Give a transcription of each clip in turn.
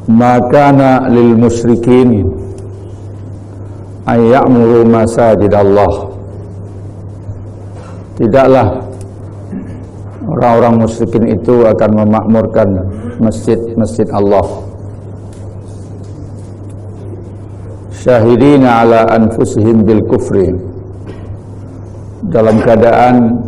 Maka lil musyrikin ay ya'muru masajidallah. Tidaklah orang-orang musyrikin itu akan memakmurkan masjid-masjid Allah. Syahidina ala anfusihim bil kufri, dalam keadaan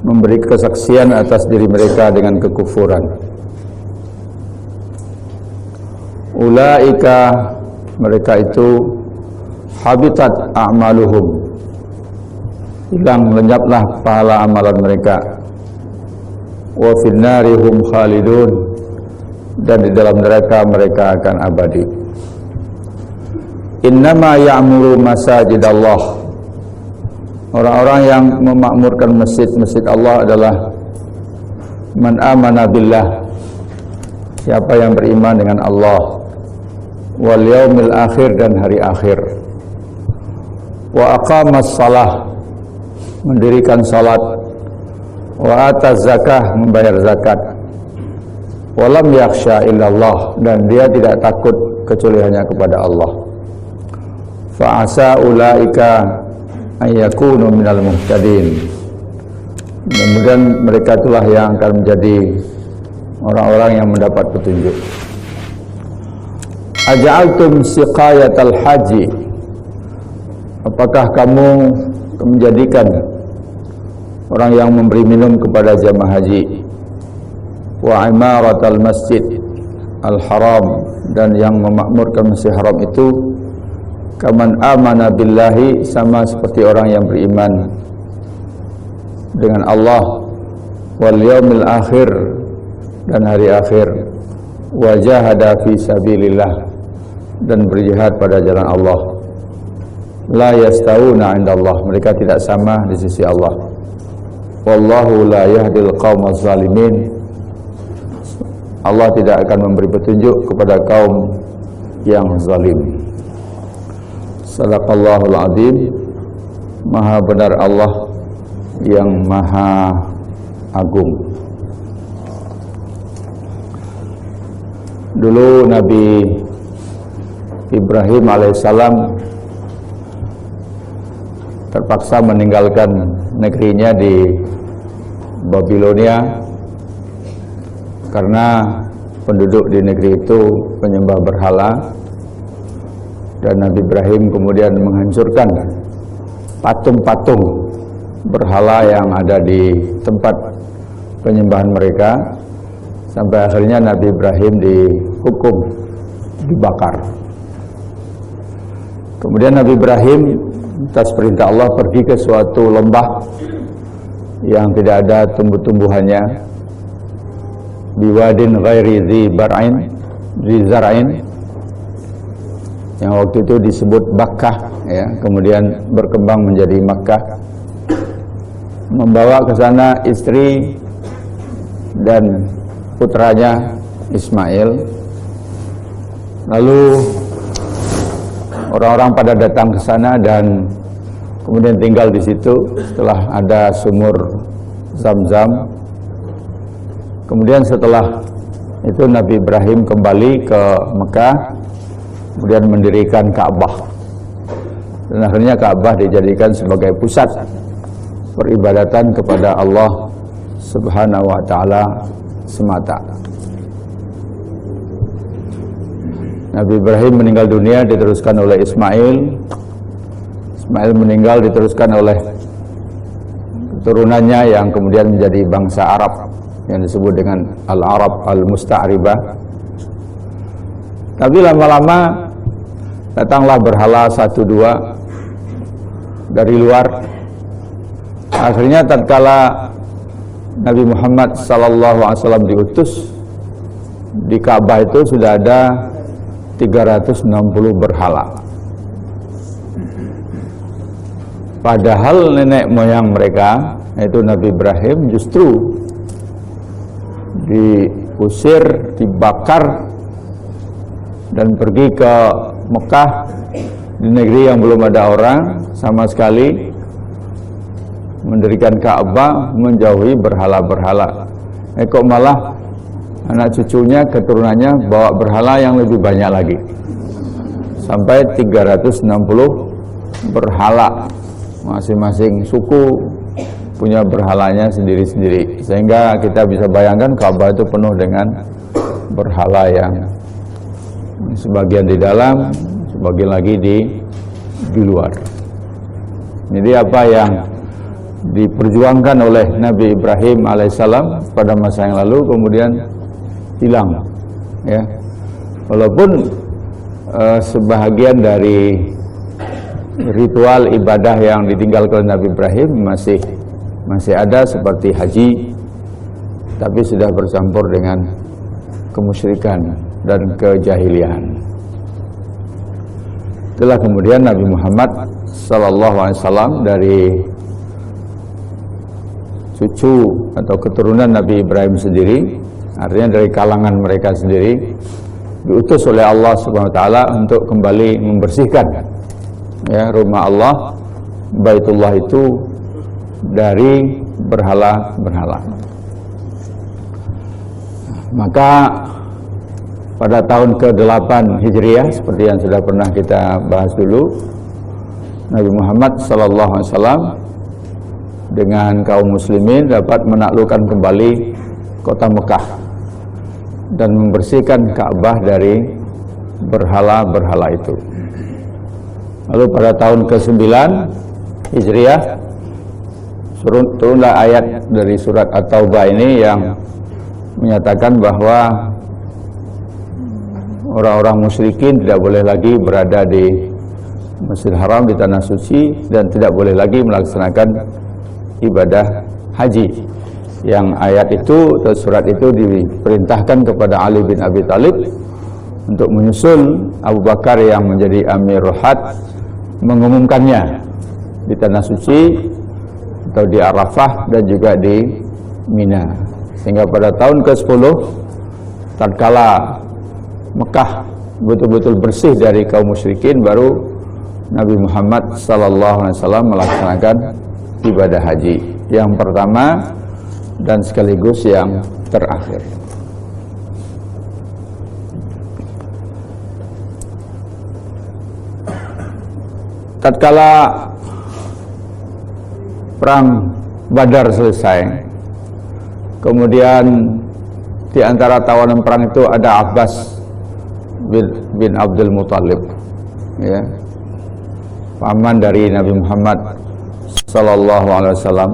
memberi kesaksian atas diri mereka dengan kekufuran. Ulaika, mereka itu habitat a'maluhum, hilang lenyaplah pahala amalan mereka. Wa finnari hum khalidun, dan di dalam neraka mereka akan abadi. Innama ya'muru masajidallah, orang-orang yang memakmurkan masjid-masjid Allah adalah man amana billah, siapa yang beriman dengan Allah, wal yaumil akhir, dan hari akhir, wa aqamas salah, mendirikan salat, wa ataz zakah, membayar zakat, wa lam yakhsha illallah, dan dia tidak takut kecuali hanya kepada Allah. Fa asa ulaika ayyakunu minal muhtadin, kemudian mereka itulah yang akan menjadi orang-orang yang mendapat petunjuk. Aja'altum siqayatal haji, apakah kamu menjadikan orang yang memberi minum kepada jamaah haji, wa imaratal masjid al haram, dan yang memakmurkan masjid haram itu, kaman amana billahi, sama seperti orang yang beriman dengan Allah, wal yaumil akhir, dan hari akhir, wa jahada fi sabilillah, dan berjihad pada jalan Allah. La yastawuna indallah, mereka tidak sama di sisi Allah. Wallahu la yahdil qaumaz zalimin, Allah tidak akan memberi petunjuk kepada kaum yang zalim. Sadaqallahul azim, maha benar Allah yang maha agung. Dulu Nabi Ibrahim alaihissalam terpaksa meninggalkan negerinya di Babilonia karena penduduk di negeri itu menyembah berhala, dan Nabi Ibrahim kemudian menghancurkan patung-patung berhala yang ada di tempat penyembahan mereka, sampai akhirnya Nabi Ibrahim dihukum dibakar. Kemudian Nabi Ibrahim atas perintah Allah pergi ke suatu lembah yang tidak ada tumbuh-tumbuhannya, biwadin ghairi dzi zar'in, yang waktu itu disebut Bakkah, ya, kemudian berkembang menjadi Makkah. Membawa ke sana istri dan putranya Ismail. Lalu orang-orang pada datang ke sana dan kemudian tinggal di situ setelah ada sumur Zam-Zam. Kemudian setelah itu Nabi Ibrahim kembali ke Mekah, kemudian mendirikan Ka'bah, dan akhirnya Ka'bah dijadikan sebagai pusat peribadatan kepada Allah Subhanahu wa ta'ala semata. Nabi Ibrahim meninggal dunia, diteruskan oleh Ismail. Ismail meninggal, diteruskan oleh keturunannya yang kemudian menjadi bangsa Arab yang disebut dengan Al-Arab Al-Musta'ribah. Tapi lama-lama datanglah berhala satu dua dari luar. Akhirnya tatkala Nabi Muhammad SAW diutus, di Ka'bah itu sudah ada 360 berhala. Padahal nenek moyang mereka, yaitu Nabi Ibrahim, justru diusir, dibakar, dan pergi ke Mekah, di negeri yang belum ada orang sama sekali, mendirikan Ka'bah, menjauhi berhala-berhala. Kok malah anak cucunya, keturunannya bawa berhala yang lebih banyak lagi, sampai 360 berhala. Masing-masing suku punya berhalanya sendiri-sendiri, sehingga kita bisa bayangkan Ka'bah itu penuh dengan berhala yang sebagian di dalam, sebagian lagi di luar. Jadi apa yang diperjuangkan oleh Nabi Ibrahim alaihissalam pada masa yang lalu kemudian hilang, ya. Walaupun sebahagian dari ritual ibadah yang ditinggalkan Nabi Ibrahim masih ada, seperti haji, tapi sudah bercampur dengan kemusyrikan dan kejahilian. Itulah kemudian Nabi Muhammad SAW dari cucu atau keturunan Nabi Ibrahim sendiri, artinya dari kalangan mereka sendiri, diutus oleh Allah Subhanahu wa taala untuk kembali membersihkan, ya, rumah Allah, Baitullah itu dari berhala-berhala. Maka pada tahun ke-8 Hijriah, seperti yang sudah pernah kita bahas dulu, Nabi Muhammad SAW dengan kaum muslimin dapat menaklukkan kembali kota Mekah dan membersihkan Ka'bah dari berhala-berhala itu. Lalu pada tahun ke-9 Hijriah turunlah ayat dari surat At-Taubah ini yang menyatakan bahwa orang-orang musyrikin tidak boleh lagi berada di Masjidil Haram, di tanah suci, dan tidak boleh lagi melaksanakan ibadah haji. Yang ayat itu atau surat itu diperintahkan kepada Ali bin Abi Thalib untuk menyusul Abu Bakar yang menjadi Amirul Hajj mengumumkannya di tanah suci atau di Arafah dan juga di Mina. Sehingga pada tahun ke-10 tatkala Mekah betul-betul bersih dari kaum musyrikin, baru Nabi Muhammad SAW melaksanakan ibadah haji yang pertama dan sekaligus yang terakhir. Tatkala perang Badar selesai, kemudian di antara tawanan perang itu ada Abbas bin Abdul Muthalib, ya, paman dari Nabi Muhammad SAW,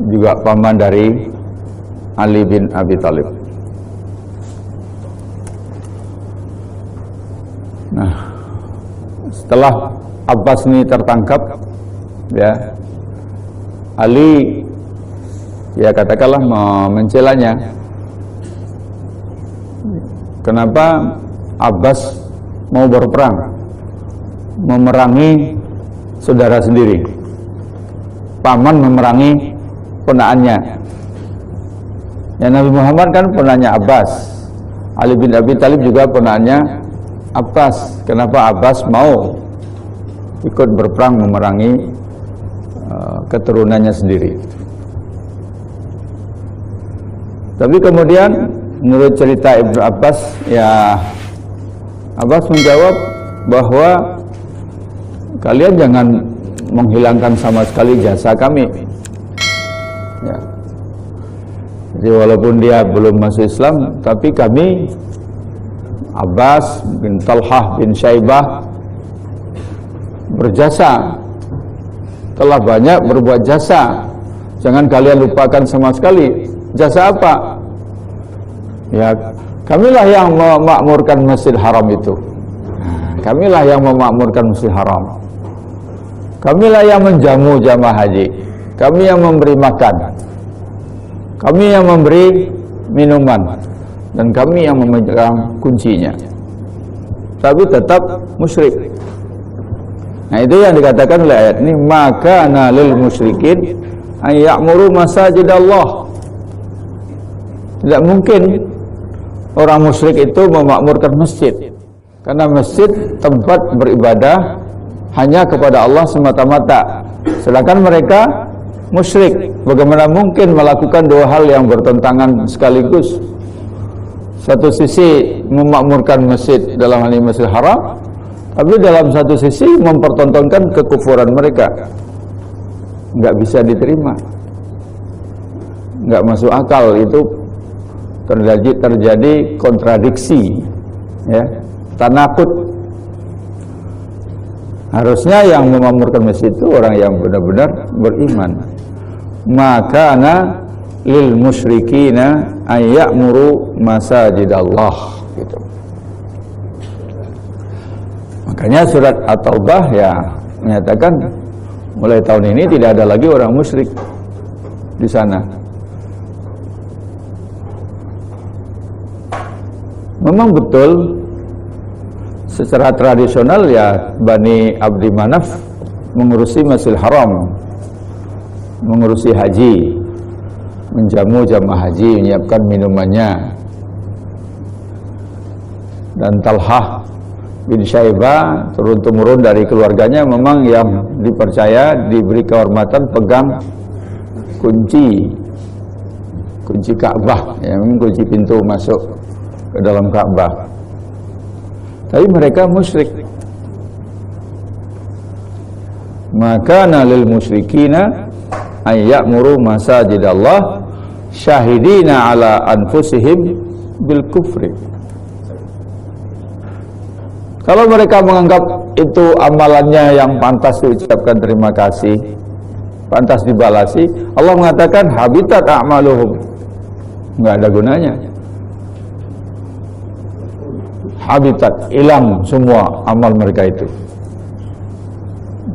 juga paman dari Ali bin Abi Thalib. Nah, setelah Abbas ini tertangkap, ya, Ali, ya katakanlah mencelanya. Kenapa Abbas mau berperang, memerangi saudara sendiri, paman memerangi ponakannya? Ya, Nabi Muhammad kan ponakannya Abbas, Ali bin Abi Thalib juga ponakannya Abbas. Kenapa Abbas mau ikut berperang memerangi keturunannya sendiri? Tapi kemudian menurut cerita Ibnu Abbas, ya, Abbas menjawab bahwa kalian jangan menghilangkan sama sekali jasa kami, ya. Jadi walaupun dia belum masuk Islam, tapi kami, Abbas bin Talhah bin Syaibah, berjasa, telah banyak berbuat jasa. Jangan kalian lupakan sama sekali. Jasa apa? Ya, kamilah yang memakmurkan Masjid Haram itu. Kamilah yang memakmurkan Masjid Haram. Kamilah yang menjamu jamaah haji. Kami yang memberi makan. Kami yang memberi minuman. Dan kami yang memegang kuncinya. Tapi tetap musyrik. Nah, itu yang dikatakan oleh ayat ini, maka nalil musyrikin ay ya'muru masajidallah. Tidak mungkin orang musyrik itu memakmurkan masjid, karena masjid tempat beribadah hanya kepada Allah semata-mata. Sedangkan mereka musyrik, bagaimana mungkin melakukan dua hal yang bertentangan sekaligus? Satu sisi memakmurkan masjid dalam hal ini Masjidil Haram, tapi dalam satu sisi mempertontonkan kekufuran mereka. Nggak bisa diterima, nggak masuk akal. Itu terjadi kontradiksi, ya, tanakut. Harusnya yang memakmurkan masjid itu orang yang benar-benar beriman. Maka lil musyrikina ayya'muru masajidallah, gitu. Makanya surat At-Taubah ya menyatakan mulai tahun ini tidak ada lagi orang musyrik di sana. Memang betul secara tradisional ya Bani Abdi Manaf mengurusi Masjidil Haram, mengurusi haji, menjamu jamaah haji, menyiapkan minumannya. Dan Talhah bin Syaibah turun-temurun dari keluarganya memang yang dipercaya, diberi kehormatan pegang kunci Ka'bah, ya, kunci pintu masuk ke dalam Ka'bah. Tapi mereka musyrik. Maka lil musyrikina ayya'muru masajidallah syahidina ala anfusihim bil kufri. Kalau mereka menganggap itu amalannya yang pantas diucapkan terima kasih, pantas dibalasi, Allah mengatakan habitat a'maluhum, nggak ada gunanya. Habitat, hilang semua amal mereka itu,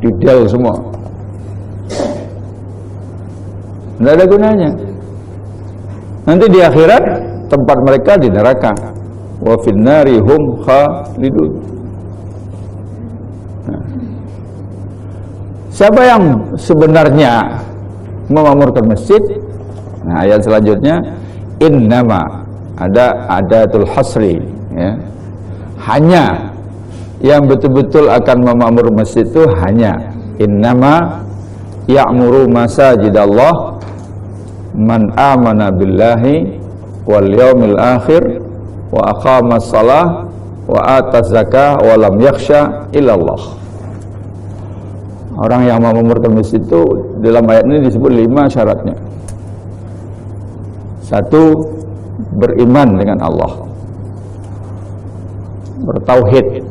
didel semua, nggak ada gunanya. Nanti di akhirat tempat mereka di neraka. Wa finnari hum khalidun. Siapa yang sebenarnya memakmurkan masjid? Nah, ayat selanjutnya innama, ada adatul hasri, ya. Hanya yang betul-betul akan memakmur masjid itu hanya innama ya'muru masajidallah man amana billahi wal yaumil akhir wa aqamas shalah wa ataz zakah wa lam yakhsha illallah. Orang yang memakmurkan masjid itu dalam ayat ini disebut 5 syaratnya. 1, beriman dengan Allah, bertauhid.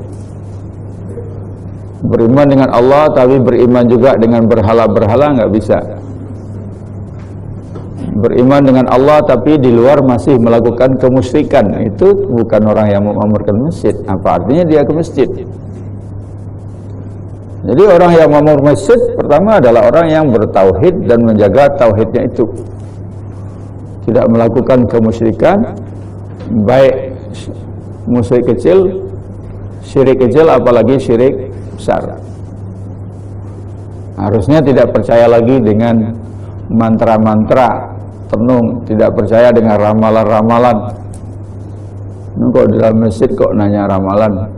Beriman dengan Allah tapi beriman juga dengan berhala-berhala nggak bisa. Beriman dengan Allah tapi di luar masih melakukan kemusyrikan, itu bukan orang yang memakmurkan masjid. Apa artinya dia ke masjid? Jadi orang yang memakmur masjid pertama adalah orang yang bertauhid dan menjaga tauhidnya itu, tidak melakukan kemusyrikan, baik musyrik kecil, syirik kecil, apalagi syirik besar. Harusnya tidak percaya lagi dengan mantra-mantra tenung, tidak percaya dengan ramalan-ramalan. Ini kok di dalam masjid kok nanya ramalan?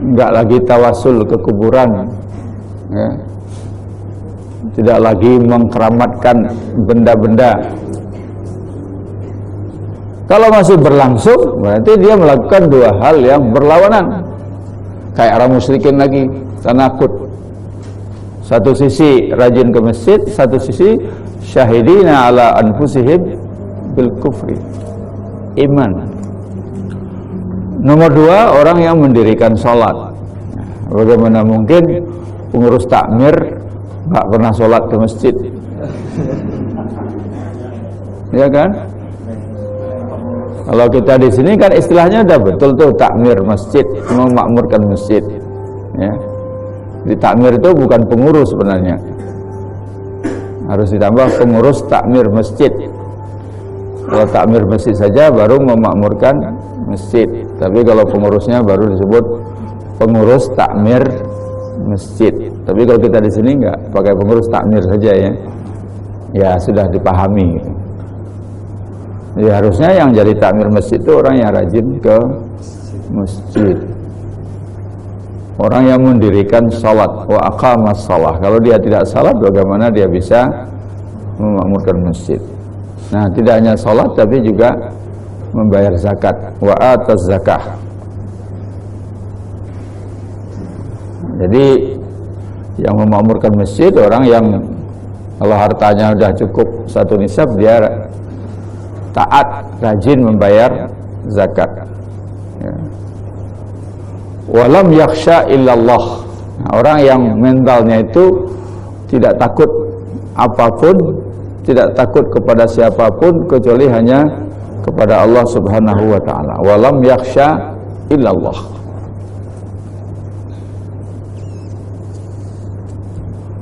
Enggak lagi tawasul ke kuburan, ya. Tidak lagi mengkeramatkan benda-benda. Kalau masih berlangsung, berarti dia melakukan 2 hal yang berlawanan. Kayak orang musyrikin lagi, tanakut. Satu sisi rajin ke masjid, satu sisi syahidina ala anfusihim bil kufri, iman. Nomor 2, orang yang mendirikan sholat. Bagaimana mungkin pengurus takmir nggak pernah sholat ke masjid? Ya kan? Kalau kita di sini kan istilahnya udah betul tuh, takmir masjid, memakmurkan masjid, ya. Di takmir itu bukan pengurus sebenarnya, harus ditambah pengurus takmir masjid. Kalau takmir masjid saja baru memakmurkan masjid, tapi kalau pengurusnya baru disebut pengurus takmir masjid. Tapi kalau kita di sini nggak pakai pengurus takmir saja, ya. Ya sudah dipahami. Jadi harusnya yang jadi takmir masjid itu orang yang rajin ke masjid, orang yang mendirikan salat, wa aqamas shalah. Kalau dia tidak salat, bagaimana dia bisa memakmurkan masjid? Nah, tidak hanya sholat tapi juga membayar zakat. Wa ataz zakah. Jadi yang memakmurkan masjid orang yang kalau hartanya sudah cukup satu nisab, dia taat, rajin membayar zakat. Ya. Walam yakhsha illallah. Nah, orang yang mentalnya itu tidak takut apapun, tidak takut kepada siapapun kecuali hanya kepada Allah Subhanahu wa taala. Walam yakhsha illallah.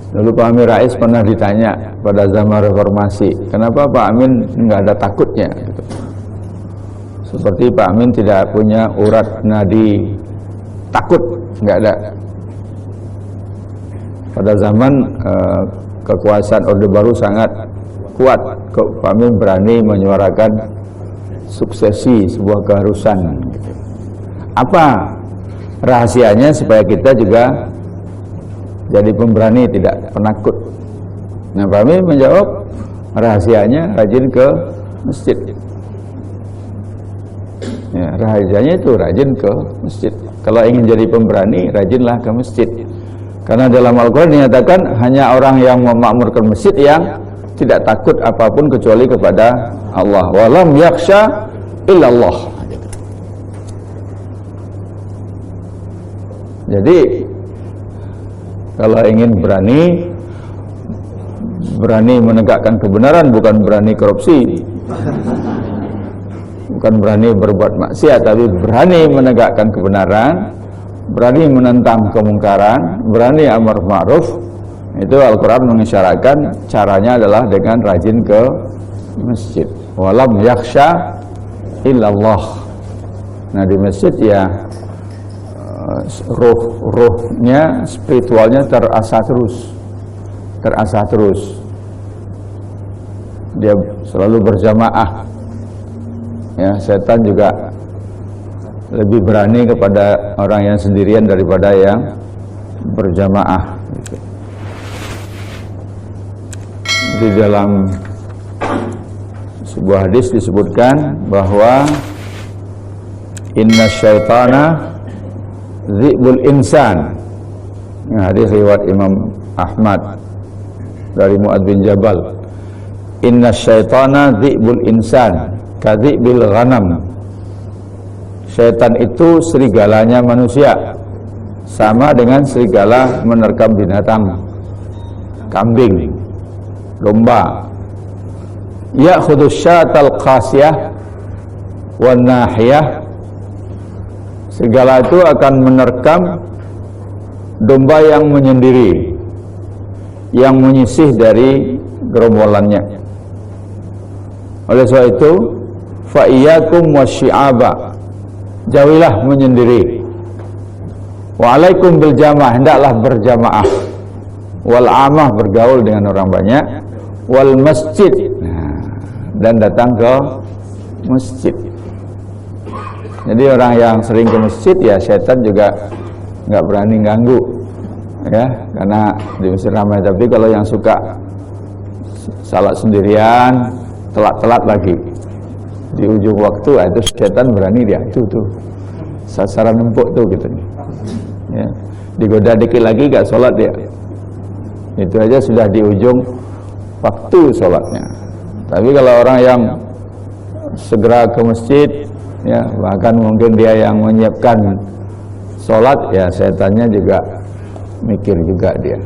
Lalu Pak Amin Rais pernah ditanya pada zaman reformasi, kenapa Pak Amin nggak ada takutnya? Gitu. Seperti Pak Amin tidak punya urat nadi takut, nggak ada. Pada zaman kekuasaan Orde Baru sangat kuat, Pak Amin berani menyuarakan suksesi sebuah keharusan. Gitu. Apa rahasianya supaya kita juga jadi pemberani, tidak penakut? Nah, Pak Amin menjawab, rahasianya rajin ke masjid. Ya, rahasianya itu rajin ke masjid. Kalau ingin jadi pemberani, rajinlah ke masjid. Karena dalam Al-Quran dinyatakan hanya orang yang memakmurkan masjid yang tidak takut apapun kecuali kepada Allah. Walam yakhsha illallah. Jadi kalau ingin berani menegakkan kebenaran, bukan berani korupsi, bukan berani berbuat maksiat, tapi berani menegakkan kebenaran, berani menentang kemungkaran, berani amar ma'ruf. Itu Al-Quran mengisyaratkan caranya adalah dengan rajin ke masjid. Walam yakhsha illallah. Nah, di masjid ya ruhnya, spiritualnya terasa terus. Dia selalu berjamaah. Ya, setan juga lebih berani kepada orang yang sendirian daripada yang berjamaah. Gitu. Di dalam sebuah hadis disebutkan bahwa inna syaitana Zi'bul insan. Nah, hadis riwayat Imam Ahmad dari Mu'adz bin Jabal. Inna syaitana zi'bul insan kadzi'bil ghanam. Syaitan itu serigalanya manusia, sama dengan serigala menerkam binatang, kambing, domba. Ya'khudhu syatal qasiyah wan nahiyah. Serigala itu akan menerkam domba yang menyendiri, yang menyisih dari gerombolannya. Oleh sebab itu, fa iyyakum wasyi'aba, jauhilah menyendiri. Wa alaikum bil jamaah, hendaklah berjamaah. Wal amah, bergaul dengan orang banyak. Wal masjid, dan datang ke masjid. Jadi orang yang sering ke masjid, ya setan juga nggak berani ganggu, ya, karena di masjid ramai. Tapi kalau yang suka salat sendirian, telat lagi di ujung waktu, itu setan berani dia. Itu tuh sasaran empuk tuh gitu nih. Ya, digoda dikit lagi gak sholat dia. Itu aja sudah di ujung waktu sholatnya. Tapi kalau orang yang segera ke masjid, ya, bahkan mungkin dia yang menyiapkan sholat, ya setannya juga mikir juga dia.